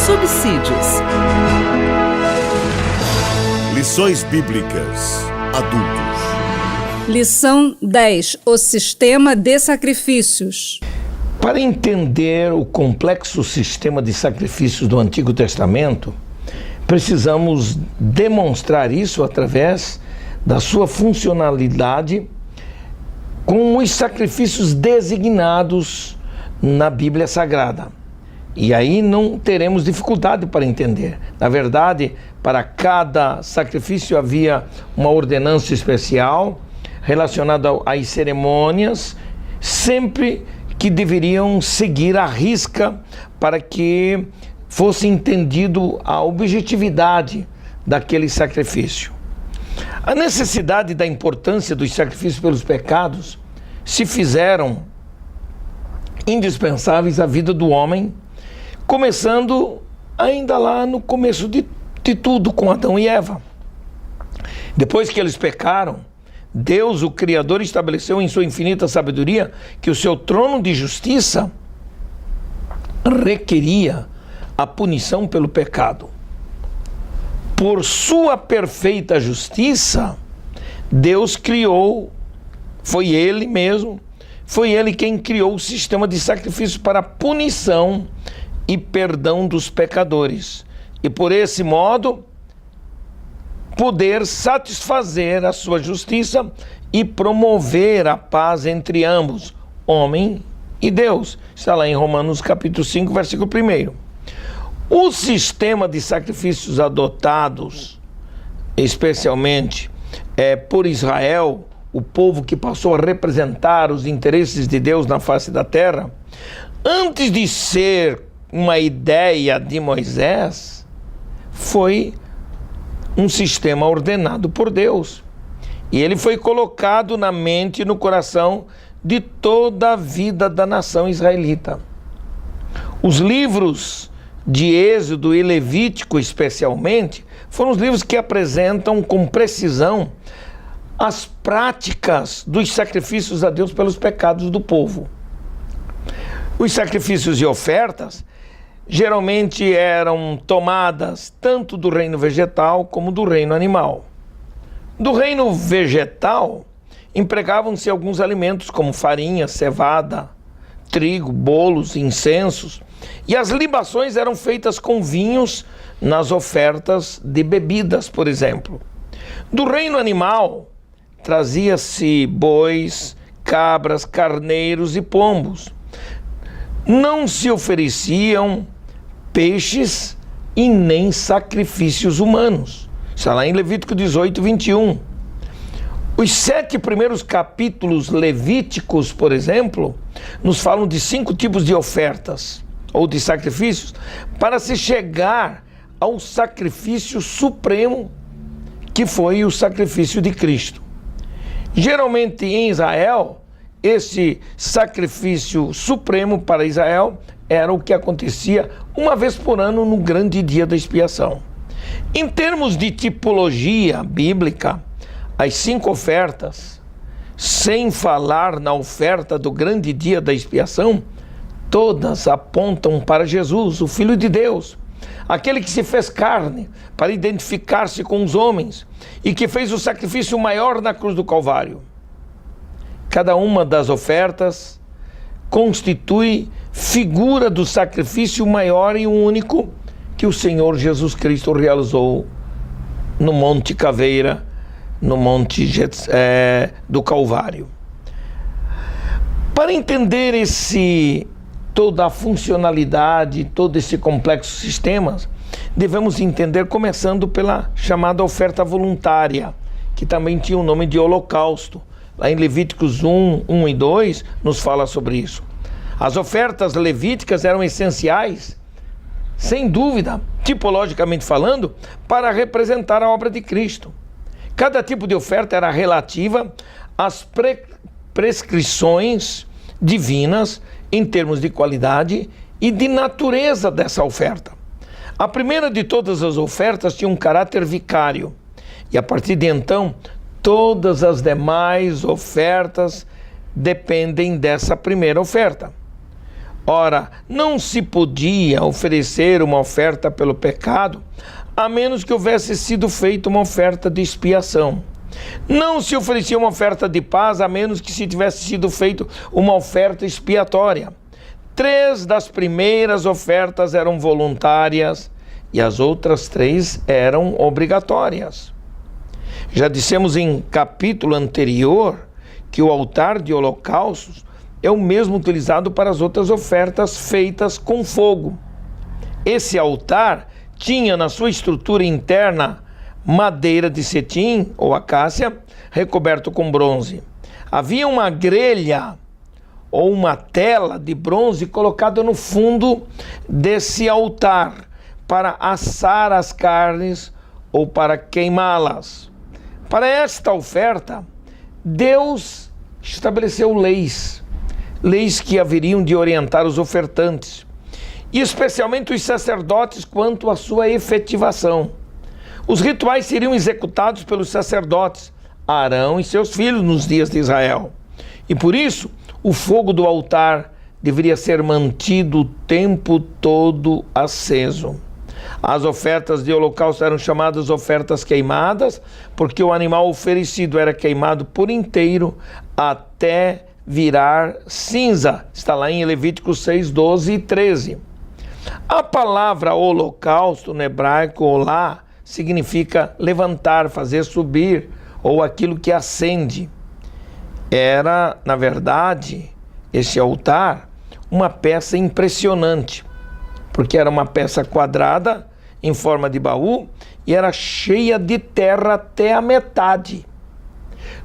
Subsídios. Lições Bíblicas Adultos. Lição 10. O sistema de sacrifícios. Para entender o complexo sistema de sacrifícios do Antigo Testamento, precisamos demonstrar isso através da sua funcionalidade com os sacrifícios designados na Bíblia Sagrada. E aí não teremos dificuldade para entender. Na verdade, para cada sacrifício havia uma ordenança especial relacionada às cerimônias, sempre que deveriam seguir à risca para que fosse entendido a objetividade daquele sacrifício. A necessidade da importância dos sacrifícios pelos pecados se fizeram indispensáveis à vida do homem, começando ainda lá no começo de tudo, com Adão e Eva. Depois que eles pecaram, Deus, o Criador, estabeleceu em sua infinita sabedoria que o seu trono de justiça requeria a punição pelo pecado. Por sua perfeita justiça, Deus criou, foi Ele mesmo, foi Ele quem criou o sistema de sacrifício para a punição e perdão dos pecadores, e por esse modo poder satisfazer a sua justiça e promover a paz entre ambos, homem e Deus. Está lá em Romanos capítulo 5, versículo 1. O sistema de sacrifícios adotados, especialmente por Israel, o povo que passou a representar os interesses de Deus na face da terra, antes de ser uma ideia de Moisés, foi um sistema ordenado por Deus. E ele foi colocado na mente e no coração de toda a vida da nação israelita. Os livros de Êxodo e Levítico, especialmente, foram os livros que apresentam com precisão as práticas dos sacrifícios a Deus pelos pecados do povo. Os sacrifícios e ofertas geralmente eram tomadas tanto do reino vegetal como do reino animal. Do reino vegetal, empregavam-se alguns alimentos como farinha, cevada, trigo, bolos, incensos, e as libações eram feitas com vinhos nas ofertas de bebidas, por exemplo. Do reino animal, trazia-se bois, cabras, carneiros e pombos. Não se ofereciam peixes e nem sacrifícios humanos. Está lá em Levítico 18, 21. Os 7 primeiros capítulos levíticos, por exemplo, nos falam de 5 tipos de ofertas ou de sacrifícios para se chegar ao sacrifício supremo, que foi o sacrifício de Cristo. Geralmente em Israel, esse sacrifício supremo para Israel era o que acontecia uma vez por ano no grande dia da expiação. Em termos de tipologia bíblica, as 5 ofertas, sem falar na oferta do grande dia da expiação, todas apontam para Jesus, o Filho de Deus, aquele que se fez carne para identificar-se com os homens e que fez o sacrifício maior na cruz do Calvário. Cada uma das ofertas constitui figura do sacrifício maior e único que o Senhor Jesus Cristo realizou no Monte Caveira, no Monte do Calvário. Para entender toda a funcionalidade, todo esse complexo sistema, devemos entender começando pela chamada oferta voluntária, que também tinha o nome de holocausto. Lá em Levíticos 1 e 2 nos fala sobre isso. As ofertas levíticas eram essenciais sem dúvida, tipologicamente falando, para representar a obra de Cristo. Cada tipo de oferta era relativa às prescrições divinas em termos de qualidade e de natureza dessa oferta. A primeira de todas as ofertas tinha um caráter vicário, e a partir de então, todas as demais ofertas dependem dessa primeira oferta. Ora, não se podia oferecer uma oferta pelo pecado, a menos que houvesse sido feita uma oferta de expiação. Não se oferecia uma oferta de paz, a menos que se tivesse sido feita uma oferta expiatória. 3 das primeiras ofertas eram voluntárias e as outras 3 eram obrigatórias. Já dissemos em capítulo anterior que o altar de holocaustos é o mesmo utilizado para as outras ofertas feitas com fogo. Esse altar tinha na sua estrutura interna madeira de cetim ou acácia recoberto com bronze. Havia uma grelha ou uma tela de bronze colocada no fundo desse altar para assar as carnes ou para queimá-las. Para esta oferta, Deus estabeleceu leis que haveriam de orientar os ofertantes, e especialmente os sacerdotes quanto à sua efetivação. Os rituais seriam executados pelos sacerdotes, Arão e seus filhos, nos dias de Israel. E por isso, o fogo do altar deveria ser mantido o tempo todo aceso. As ofertas de holocausto eram chamadas ofertas queimadas, porque o animal oferecido era queimado por inteiro até virar cinza. Está lá em Levíticos 6, 12 e 13. A palavra holocausto no hebraico, olá, significa levantar, fazer subir, ou aquilo que acende. Era, na verdade, esse altar, uma peça impressionante, porque era uma peça quadrada, em forma de baú, e era cheia de terra até a metade.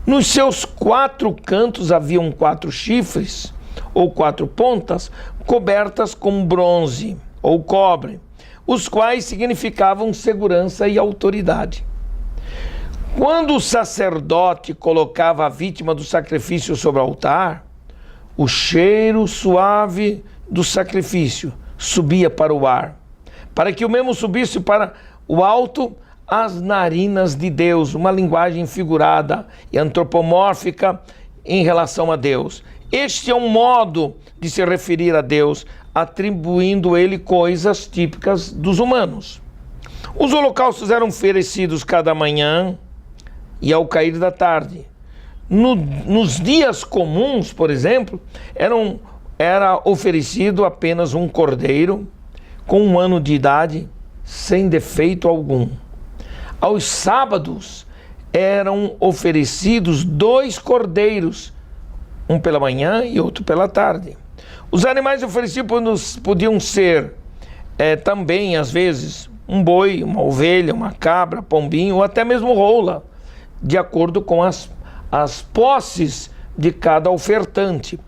Nos seus 4 cantos haviam 4 chifres, ou 4 pontas, cobertas com bronze, ou cobre, os quais significavam segurança e autoridade. Quando o sacerdote colocava a vítima do sacrifício sobre o altar, o cheiro suave do sacrifício subia para o ar, para que o mesmo subisse para o alto as narinas de Deus, uma linguagem figurada e antropomórfica em relação a Deus. Este é um modo de se referir a Deus, atribuindo ele coisas típicas dos humanos. Os holocaustos eram oferecidos cada manhã e ao cair da tarde. Nos dias comuns, por exemplo, era oferecido apenas um cordeiro com 1 ano de idade, sem defeito algum. Aos sábados eram oferecidos 2 cordeiros, um pela manhã e outro pela tarde. Os animais oferecidos podiam ser também, às vezes, um boi, uma ovelha, uma cabra, pombinho ou até mesmo rola, de acordo com as posses de cada ofertante.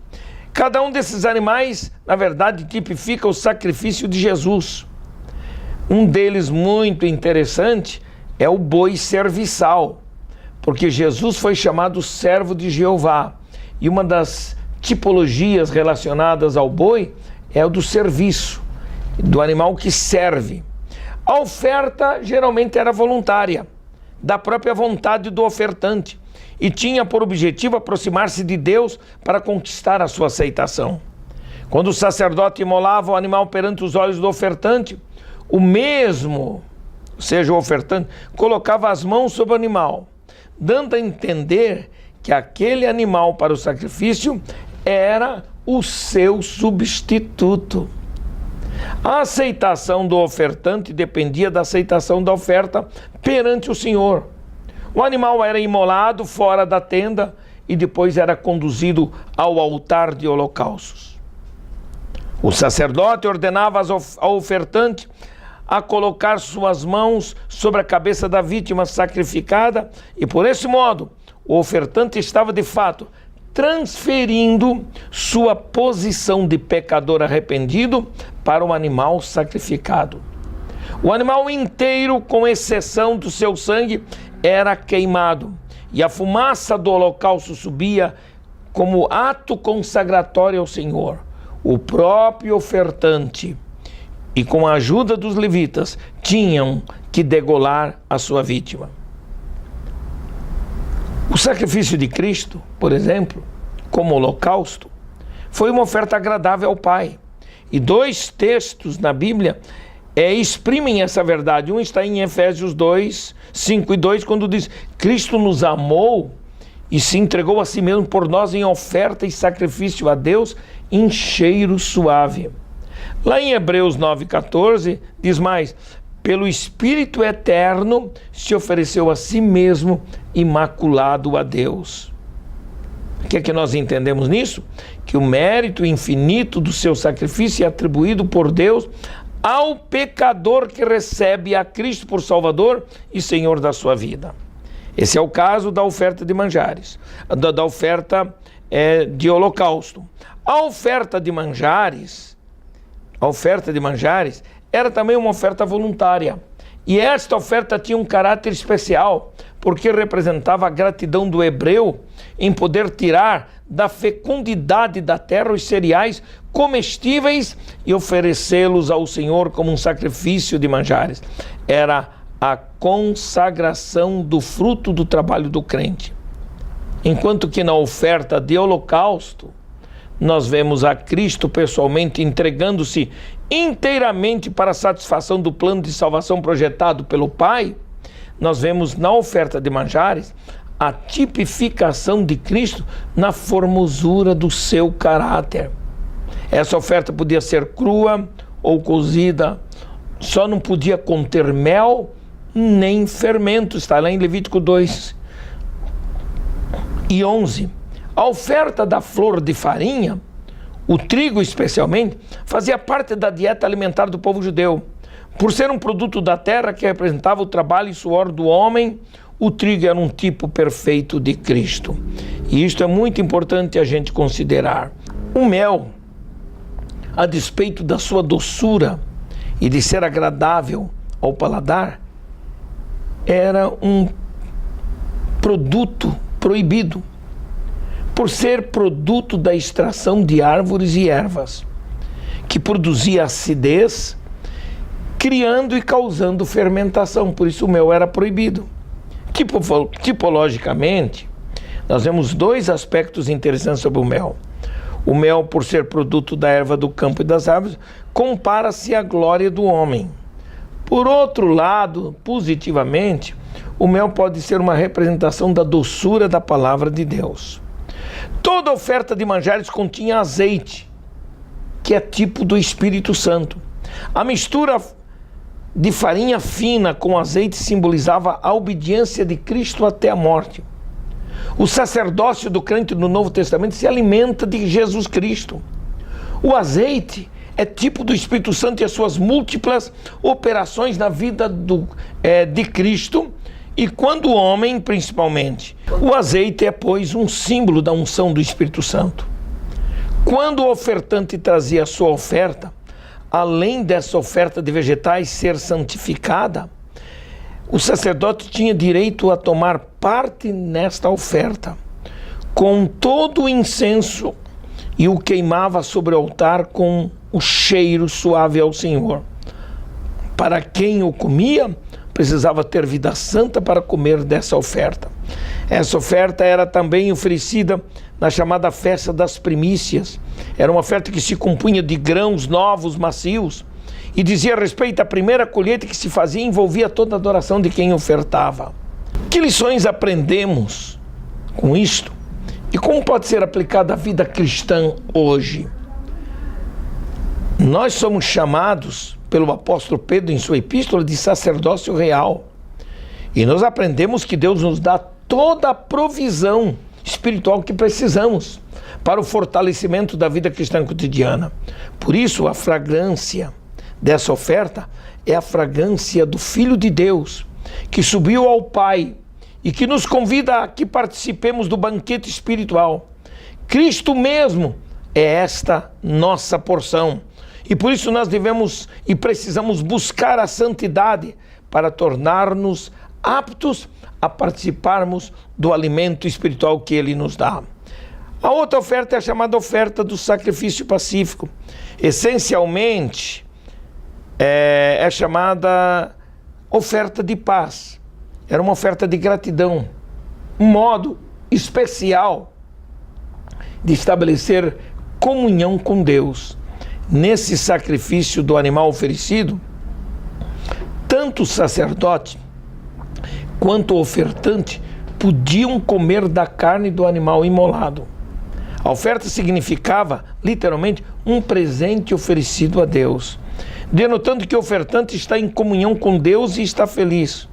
Cada um desses animais, na verdade, tipifica o sacrifício de Jesus. Um deles muito interessante é o boi serviçal, porque Jesus foi chamado servo de Jeová, e uma das tipologias relacionadas ao boi é o do serviço, do animal que serve. A oferta geralmente era voluntária, da própria vontade do ofertante, e tinha por objetivo aproximar-se de Deus para conquistar a sua aceitação. Quando o sacerdote imolava o animal perante os olhos do ofertante, o mesmo, ou seja, o ofertante, colocava as mãos sobre o animal, dando a entender que aquele animal para o sacrifício era o seu substituto. A aceitação do ofertante dependia da aceitação da oferta perante o Senhor. O animal era imolado fora da tenda e depois era conduzido ao altar de holocaustos. O sacerdote ordenava ao ofertante a colocar suas mãos sobre a cabeça da vítima sacrificada, e por esse modo o ofertante estava de fato transferindo sua posição de pecador arrependido para o animal sacrificado. O animal inteiro, com exceção do seu sangue, era queimado, e a fumaça do holocausto subia como ato consagratório ao Senhor. O próprio ofertante, e com a ajuda dos levitas, tinham que degolar a sua vítima. O sacrifício de Cristo, por exemplo, como holocausto, foi uma oferta agradável ao Pai. E 2 textos na Bíblia exprimem essa verdade. Um está em Efésios 2, 5 e 2, quando diz: Cristo nos amou e se entregou a si mesmo por nós em oferta e sacrifício a Deus em cheiro suave. Lá em Hebreus 9,14 diz mais: pelo Espírito Eterno se ofereceu a si mesmo imaculado a Deus. O que é que nós entendemos nisso? Que o mérito infinito do seu sacrifício é atribuído por Deus ao pecador que recebe a Cristo por Salvador e Senhor da sua vida. Esse é o caso da oferta de manjares, da oferta de holocausto. A oferta de manjares era também uma oferta voluntária. E esta oferta tinha um caráter especial, porque representava a gratidão do hebreu em poder tirar da fecundidade da terra os cereais comestíveis e oferecê-los ao Senhor como um sacrifício de manjares. Era a consagração do fruto do trabalho do crente. Enquanto que na oferta de holocausto, nós vemos a Cristo pessoalmente entregando-se inteiramente para a satisfação do plano de salvação projetado pelo Pai. Nós vemos na oferta de manjares a tipificação de Cristo na formosura do seu caráter. Essa oferta podia ser crua ou cozida, só não podia conter mel nem fermento, está lá em Levítico 2 e 11. A oferta da flor de farinha, o trigo especialmente, fazia parte da dieta alimentar do povo judeu. Por ser um produto da terra que representava o trabalho e suor do homem, o trigo era um tipo perfeito de Cristo. E isto é muito importante a gente considerar. O mel, a despeito da sua doçura e de ser agradável ao paladar, era um produto proibido, por ser produto da extração de árvores e ervas, que produzia acidez, criando e causando fermentação. Por isso o mel era proibido. Tipologicamente, nós vemos 2 aspectos interessantes sobre o mel. O mel, por ser produto da erva do campo e das árvores, compara-se à glória do homem. Por outro lado, positivamente, o mel pode ser uma representação da doçura da palavra de Deus. Toda oferta de manjares continha azeite, que é tipo do Espírito Santo. A mistura de farinha fina com azeite simbolizava a obediência de Cristo até a morte. O sacerdócio do crente no Novo Testamento se alimenta de Jesus Cristo. O azeite é tipo do Espírito Santo e as suas múltiplas operações na vida de Cristo, e quando o homem, principalmente. O azeite é, pois, um símbolo da unção do Espírito Santo. Quando o ofertante trazia a sua oferta, além dessa oferta de vegetais ser santificada, o sacerdote tinha direito a tomar parte nesta oferta, com todo o incenso, e o queimava sobre o altar com o cheiro suave ao Senhor. Para quem o comia, precisava ter vida santa para comer dessa oferta. Essa oferta era também oferecida na chamada festa das primícias. Era uma oferta que se compunha de grãos novos, macios, e dizia respeito à primeira colheita que se fazia e envolvia toda a adoração de quem ofertava. Que lições aprendemos com isto? E como pode ser aplicada à vida cristã hoje? Nós somos chamados pelo apóstolo Pedro em sua epístola de sacerdócio real. E nós aprendemos que Deus nos dá toda a provisão espiritual que precisamos para o fortalecimento da vida cristã cotidiana. Por isso, a fragrância dessa oferta é a fragrância do Filho de Deus, que subiu ao Pai e que nos convida a que participemos do banquete espiritual, Cristo mesmo é esta nossa porção. E por isso nós devemos e precisamos buscar a santidade para tornar-nos aptos a participarmos do alimento espiritual que Ele nos dá. A outra oferta é a chamada oferta do sacrifício pacífico. Essencialmente, é chamada oferta de paz. Era uma oferta de gratidão, um modo especial de estabelecer comunhão com Deus. Nesse sacrifício do animal oferecido, tanto o sacerdote quanto o ofertante podiam comer da carne do animal imolado. A oferta significava, literalmente, um presente oferecido a Deus, denotando que o ofertante está em comunhão com Deus e está feliz.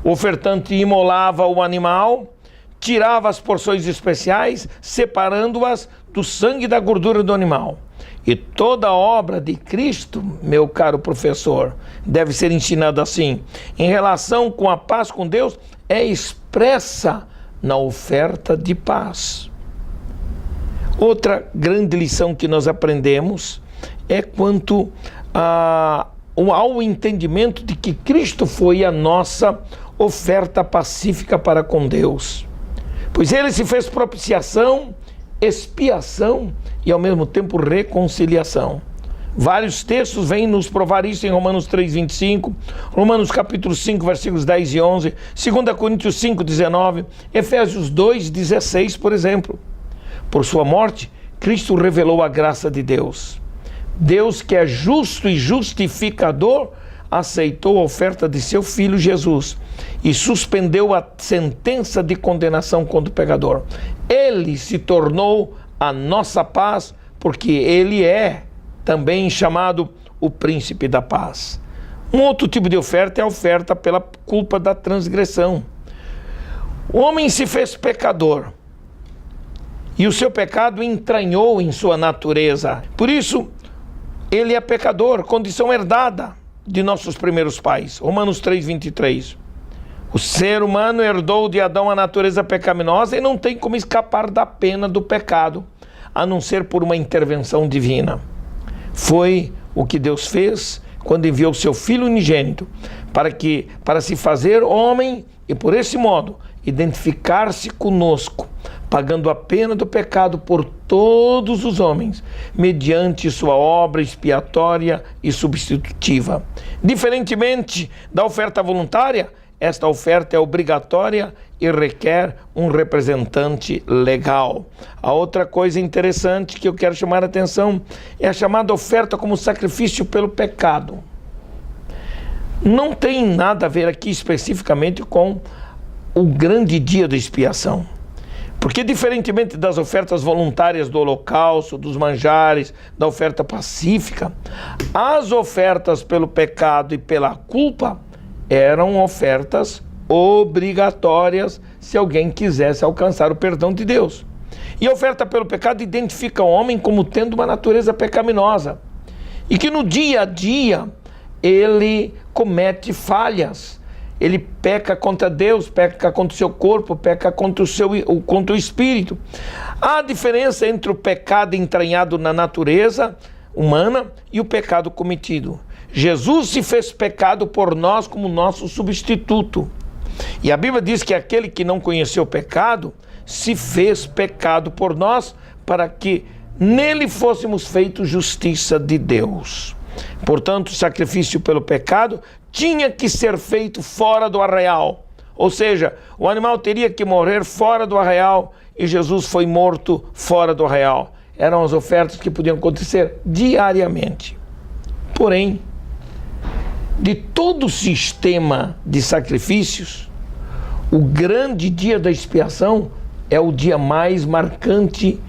O ofertante imolava o animal, tirava as porções especiais, separando-as do sangue e da gordura do animal. E toda a obra de Cristo, meu caro professor, deve ser ensinada assim, em relação com a paz com Deus, é expressa na oferta de paz. Outra grande lição que nós aprendemos é quanto ao entendimento de que Cristo foi a nossa oferta pacífica para com Deus, pois Ele se fez propiciação, expiação e ao mesmo tempo reconciliação. Vários textos vêm nos provar isso em Romanos 3:25, Romanos capítulo 5, versículos 10 e 11, 2 Coríntios 5:19, Efésios 2:16, por exemplo. Por sua morte, Cristo revelou a graça de Deus. Deus, que é justo e justificador, aceitou a oferta de seu Filho Jesus e suspendeu a sentença de condenação contra o pecador. Ele se tornou a nossa paz, porque Ele é também chamado o príncipe da paz. Um outro tipo de oferta é a oferta pela culpa da transgressão. O homem se fez pecador e o seu pecado entranhou em sua natureza. Por isso, ele é pecador, condição herdada de nossos primeiros pais. Romanos 3:23. O ser humano herdou de Adão a natureza pecaminosa e não tem como escapar da pena do pecado, a não ser por uma intervenção divina. Foi o que Deus fez quando enviou seu Filho unigênito para se fazer homem e, por esse modo, identificar-se conosco, pagando a pena do pecado por todos os homens, mediante sua obra expiatória e substitutiva. Diferentemente da oferta voluntária, esta oferta é obrigatória e requer um representante legal. A outra coisa interessante que eu quero chamar a atenção é a chamada oferta como sacrifício pelo pecado. Não tem nada a ver aqui especificamente com o grande dia da expiação. Porque, diferentemente das ofertas voluntárias do holocausto, dos manjares, da oferta pacífica, as ofertas pelo pecado e pela culpa eram ofertas obrigatórias se alguém quisesse alcançar o perdão de Deus. E a oferta pelo pecado identifica o homem como tendo uma natureza pecaminosa e que no dia a dia ele comete falhas. Ele peca contra Deus, peca contra o seu corpo, peca contra o espírito. Há diferença entre o pecado entranhado na natureza humana e o pecado cometido. Jesus se fez pecado por nós como nosso substituto. E a Bíblia diz que aquele que não conheceu o pecado se fez pecado por nós para que nele fôssemos feitos justiça de Deus. Portanto, o sacrifício pelo pecado tinha que ser feito fora do arraial. Ou seja, o animal teria que morrer fora do arraial e Jesus foi morto fora do arraial. Eram as ofertas que podiam acontecer diariamente. Porém, de todo o sistema de sacrifícios, o grande dia da expiação é o dia mais marcante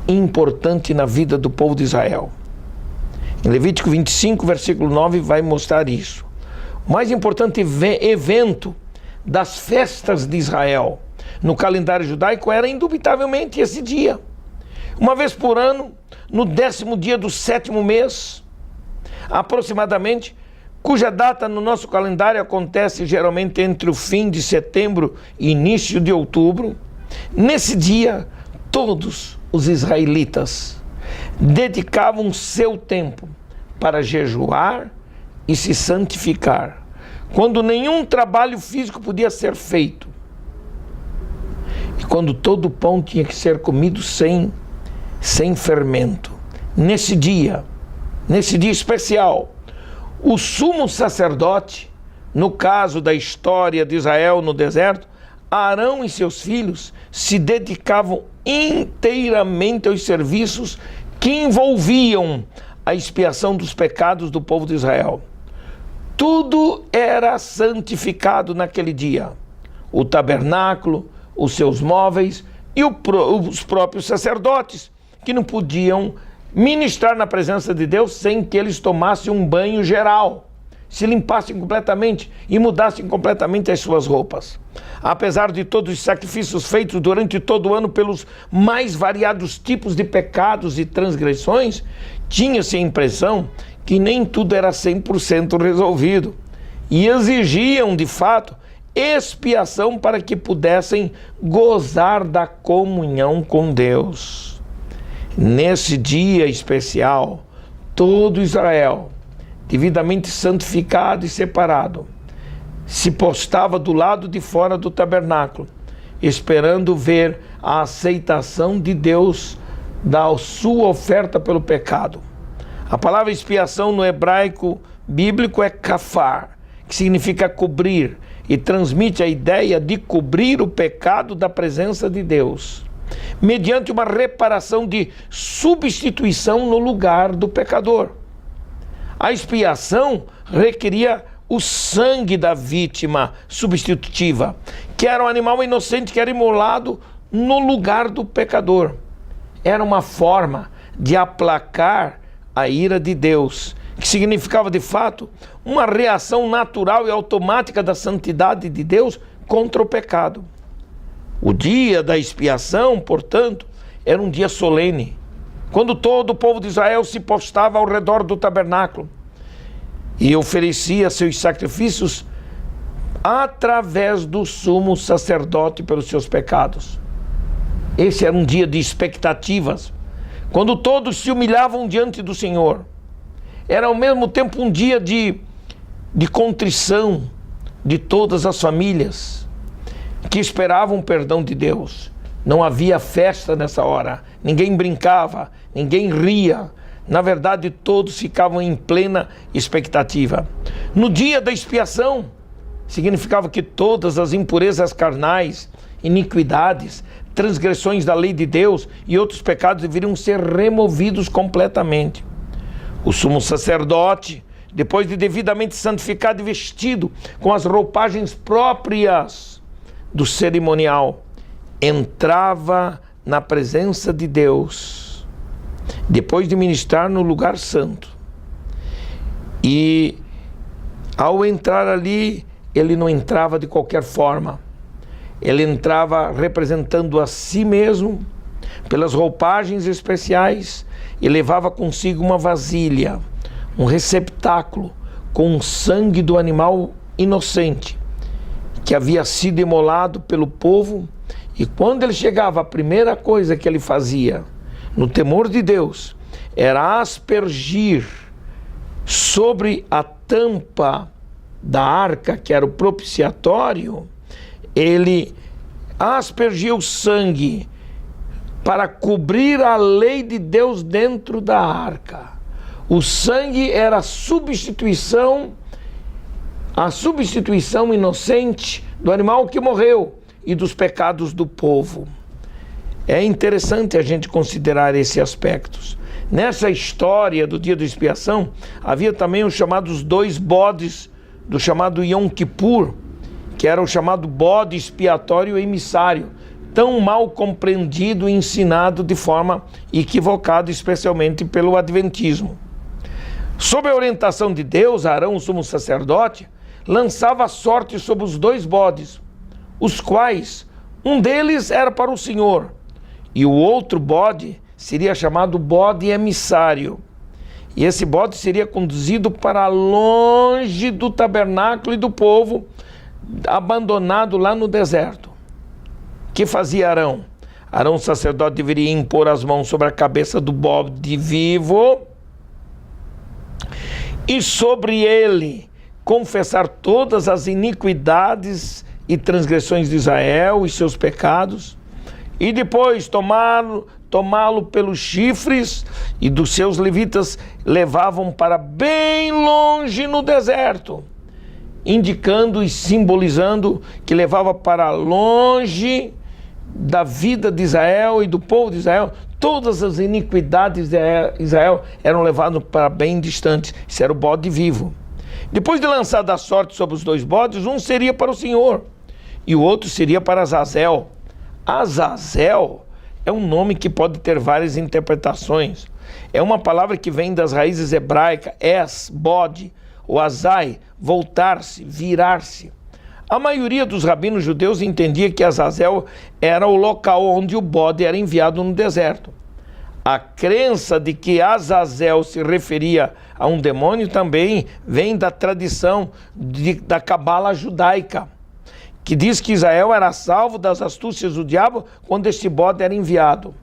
e importante na vida do povo de Israel. Em Levítico 25, versículo 9, vai mostrar isso. O mais importante evento das festas de Israel no calendário judaico era indubitavelmente esse dia. Uma vez por ano, no 10º dia do 7º mês, aproximadamente, cuja data no nosso calendário acontece geralmente entre o fim de setembro e início de outubro. Nesse dia, todos os israelitas dedicavam seu tempo para jejuar e se santificar, quando nenhum trabalho físico podia ser feito, e quando todo o pão tinha que ser comido sem fermento. Nesse dia especial, o sumo sacerdote, no caso da história de Israel no deserto, Arão e seus filhos se dedicavam inteiramente aos serviços que envolviam a expiação dos pecados do povo de Israel. Tudo era santificado naquele dia: o tabernáculo, os seus móveis e os próprios sacerdotes, que não podiam ministrar na presença de Deus sem que eles tomassem um banho geral, se limpassem completamente e mudassem completamente as suas roupas. Apesar de todos os sacrifícios feitos durante todo o ano pelos mais variados tipos de pecados e transgressões, tinha-se a impressão que nem tudo era 100% resolvido e exigiam, de fato, expiação para que pudessem gozar da comunhão com Deus. Nesse dia especial, todo Israel, devidamente santificado e separado, se postava do lado de fora do tabernáculo, esperando ver a aceitação de Deus da sua oferta pelo pecado. A palavra expiação no hebraico bíblico é kafar, que significa cobrir, e transmite a ideia de cobrir o pecado da presença de Deus, mediante uma reparação de substituição no lugar do pecador. A expiação requeria o sangue da vítima substitutiva, que era um animal inocente que era imolado no lugar do pecador. Era uma forma de aplacar a ira de Deus, que significava de fato uma reação natural e automática da santidade de Deus contra o pecado. O dia da expiação, portanto, era um dia solene, quando todo o povo de Israel se postava ao redor do tabernáculo e oferecia seus sacrifícios através do sumo sacerdote pelos seus pecados. Esse era um dia de expectativas, quando todos se humilhavam diante do Senhor. Era ao mesmo tempo um dia de contrição de todas as famílias que esperavam o perdão de Deus. Não havia festa nessa hora, ninguém brincava, ninguém ria. Na verdade, todos ficavam em plena expectativa. No dia da expiação, significava que todas as impurezas carnais, iniquidades, transgressões da lei de Deus e outros pecados deveriam ser removidos completamente. O sumo sacerdote, depois de devidamente santificado e vestido com as roupagens próprias do cerimonial, entrava na presença de Deus, depois de ministrar no lugar santo. E ao entrar ali, ele não entrava de qualquer forma. Ele entrava representando a si mesmo, pelas roupagens especiais, e levava consigo uma vasilha, um receptáculo com o sangue do animal inocente, que havia sido imolado pelo povo. E quando ele chegava, a primeira coisa que ele fazia, no temor de Deus, era aspergir sobre a tampa da arca, que era o propiciatório. Ele aspergia o sangue para cobrir a lei de Deus dentro da arca. O sangue era a substituição inocente do animal que morreu e dos pecados do povo. É interessante a gente considerar esses aspectos. Nessa história do dia da expiação, havia também os chamados 2 bodes do chamado Yom Kippur, que era o chamado bode expiatório emissário, tão mal compreendido e ensinado de forma equivocada, especialmente pelo adventismo. Sob a orientação de Deus, Arão, o sumo sacerdote, lançava a sorte sobre os 2 bodes, os quais um deles era para o Senhor, e o outro bode seria chamado bode emissário. E esse bode seria conduzido para longe do tabernáculo e do povo, abandonado lá no deserto. O que fazia Arão? Arão, sacerdote, deveria impor as mãos sobre a cabeça do bode vivo e sobre ele confessar todas as iniquidades e transgressões de Israel e seus pecados, e depois tomá-lo pelos chifres, e dos seus levitas levavam para bem longe no deserto, indicando e simbolizando que levava para longe da vida de Israel e do povo de Israel. Todas as iniquidades de Israel eram levadas para bem distantes. Isso era o bode vivo. Depois de lançar a sorte sobre os dois bodes, um seria para o Senhor e o outro seria para Azazel. Azazel é um nome que pode ter várias interpretações. É uma palavra que vem das raízes hebraicas, bode, ou azai, voltar-se, virar-se. A maioria dos rabinos judeus entendia que Azazel era o local onde o bode era enviado no deserto. A crença de que Azazel se referia a um demônio também vem da tradição da cabala judaica, que diz que Israel era salvo das astúcias do diabo quando este bode era enviado.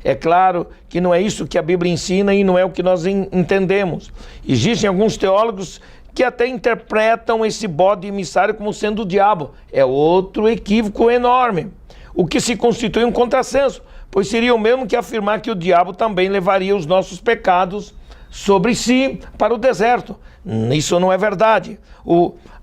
É claro que não é isso que a Bíblia ensina e não é o que nós entendemos. Existem alguns teólogos que até interpretam esse bode emissário como sendo o diabo. É outro equívoco enorme, o que se constitui um contrassenso, pois seria o mesmo que afirmar que o diabo também levaria os nossos pecados sobre si para o deserto. Isso não é verdade.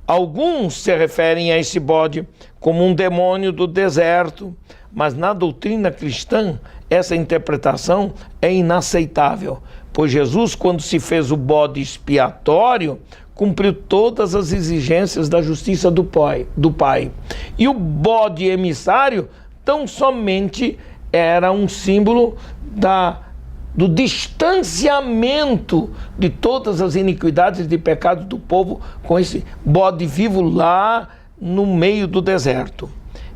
Alguns se referem a esse bode como um demônio do deserto, mas na doutrina cristã essa interpretação é inaceitável, pois Jesus, quando se fez o bode expiatório, cumpriu todas as exigências da justiça do Pai. E o bode emissário tão somente era um símbolo do distanciamento de todas as iniquidades e pecados do povo com esse bode vivo lá no meio do deserto.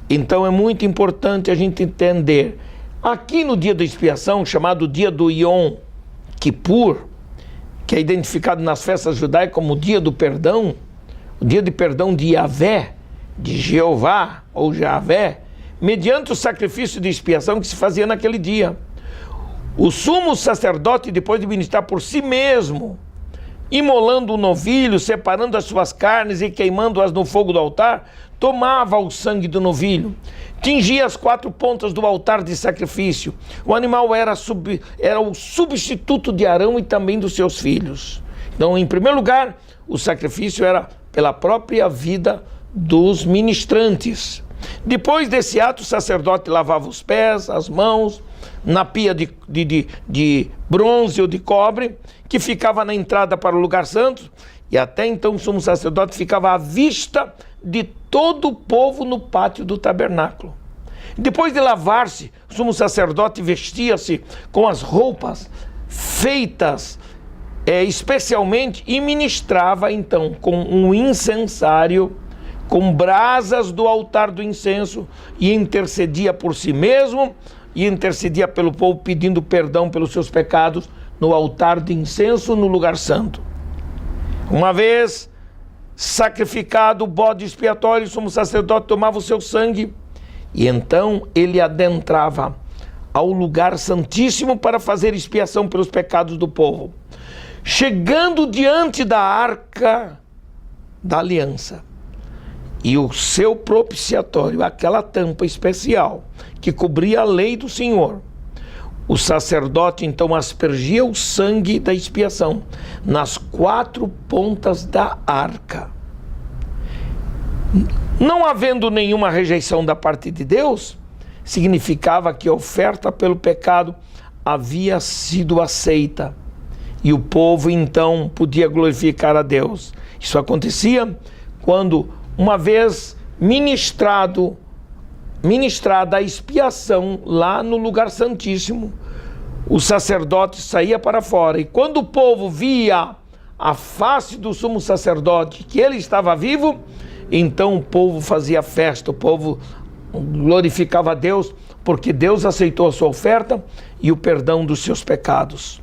Então é muito importante a gente entender, aqui no dia da expiação, chamado dia do Yom Kippur, que é identificado nas festas judaicas como o dia do perdão, o dia de perdão de Yahvé, de Jeová ou Javé, mediante o sacrifício de expiação que se fazia naquele dia. O sumo sacerdote, depois de ministrar por si mesmo, imolando o novilho, separando as suas carnes e queimando-as no fogo do altar, tomava o sangue do novilho, tingia as 4 pontas do altar de sacrifício. O animal era o substituto de Arão e também dos seus filhos. Então, em primeiro lugar, o sacrifício era pela própria vida dos ministrantes. Depois desse ato, o sacerdote lavava os pés, as mãos, na pia de bronze ou de cobre, que ficava na entrada para o lugar santo, e até então o sumo sacerdote ficava à vista de todo o povo no pátio do tabernáculo. Depois de lavar-se, o sumo sacerdote vestia-se com as roupas feitas especialmente e ministrava então com um incensário, com brasas do altar do incenso, e intercedia por si mesmo e intercedia pelo povo, pedindo perdão pelos seus pecados no altar de incenso no lugar santo. Uma vez sacrificado o bode expiatório, o sumo sacerdote tomava o seu sangue e então ele adentrava ao lugar santíssimo para fazer expiação pelos pecados do povo. Chegando diante da arca da aliança e o seu propiciatório, aquela tampa especial que cobria a lei do Senhor, o sacerdote então aspergia o sangue da expiação nas 4 pontas da arca. Não havendo nenhuma rejeição da parte de Deus, significava que a oferta pelo pecado havia sido aceita e o povo então podia glorificar a Deus. Isso acontecia quando, uma vez ministrada a expiação lá no lugar santíssimo, o sacerdote saía para fora, e quando o povo via a face do sumo sacerdote, que ele estava vivo, então o povo fazia festa, o povo glorificava a Deus, porque Deus aceitou a sua oferta e o perdão dos seus pecados.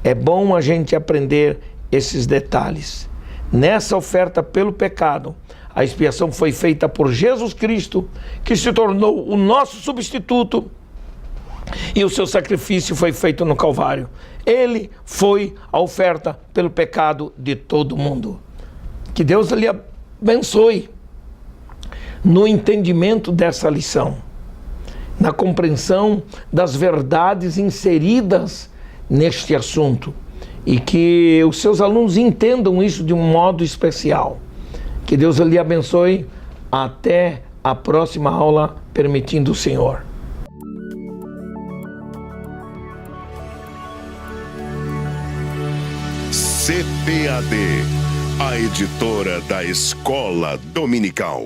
É bom a gente aprender esses detalhes. Nessa oferta pelo pecado, a expiação foi feita por Jesus Cristo, que se tornou o nosso substituto, E o seu sacrifício foi feito no Calvário. Ele foi a oferta pelo pecado de todo mundo. Que Deus lhe abençoe no entendimento dessa lição, na compreensão das verdades inseridas neste assunto, e que os seus alunos entendam isso de um modo especial. Que Deus lhe abençoe. Até a próxima aula, permitindo o Senhor. CPAD, a editora da Escola Dominical.